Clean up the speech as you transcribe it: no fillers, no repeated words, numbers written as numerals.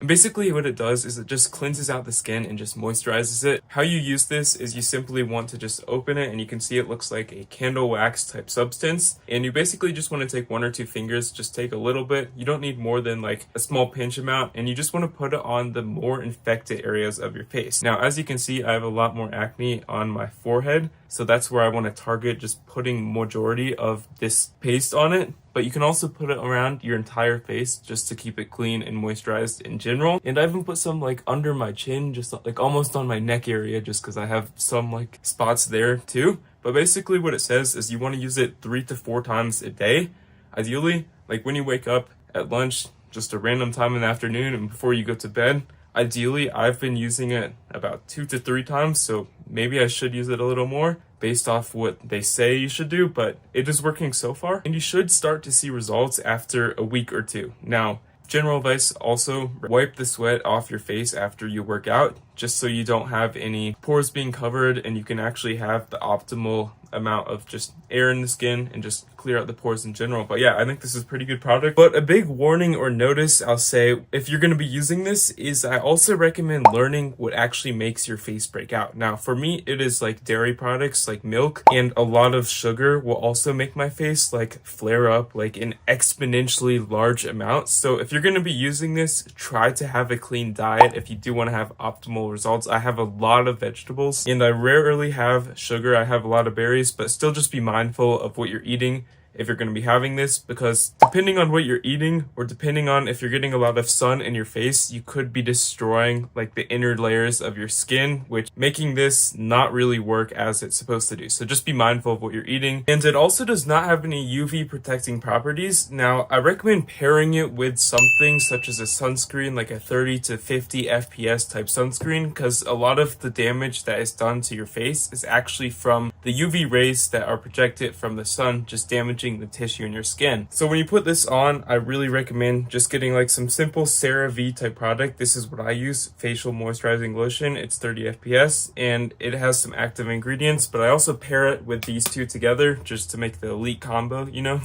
Basically what it does is it just cleanses out the skin and just moisturizes it. How you use this is you simply want to just open it, and you can see it looks like a candle wax type substance, and you basically just want to take 1 or 2 fingers, just take a little bit. You don't need more than like a small pinch amount, and you just want to put it on the more infected areas of your face. Now as you can see, I have a lot more acne on my forehead, so that's where I want to target just putting majority of this paste on it. But you can also put it around your entire face just to keep it clean and moisturized in general. And I even put some like under my chin, just like almost on my neck area, just because I have some like spots there too. But basically what it says is you want to use it 3 to 4 times a day. Ideally, like when you wake up, at lunch, just a random time in the afternoon, and before you go to bed. Ideally, I've been using it about 2 to 3 times, so maybe I should use it a little more based off what they say you should do, but it is working so far, and you should start to see results after a week or 2. Now, general advice also, wipe the sweat off your face after you work out, just so you don't have any pores being covered, and you can actually have the optimal amount of just air in the skin and just clear out the pores in general. But yeah, I think this is a pretty good product. But a big warning or notice I'll say if you're going to be using this is I also recommend learning what actually makes your face break out. Now for me, it is like dairy products like milk, and a lot of sugar will also make my face like flare up like in exponentially large amounts. So if you're going to be using this, try to have a clean diet if you do want to have optimal results. I have a lot of vegetables and I rarely have sugar. I have a lot of berries, but still just be mindful of what you're eating if you're going to be having this, because depending on what you're eating, or depending on if you're getting a lot of sun in your face, you could be destroying like the inner layers of your skin, which making this not really work as it's supposed to do. So just be mindful of what you're eating. And it also does not have any UV protecting properties. Now I recommend pairing it with something such as a sunscreen, like a 30 to 50 FPS type sunscreen, because a lot of the damage that is done to your face is actually from the UV rays that are projected from the sun, just damaging the tissue in your skin. So when you put this on, I really recommend just getting like some simple CeraVe type product. This is what I use, facial moisturizing lotion. It's 30 FPS and it has some active ingredients, but I also pair it with these two together just to make the elite combo, you know?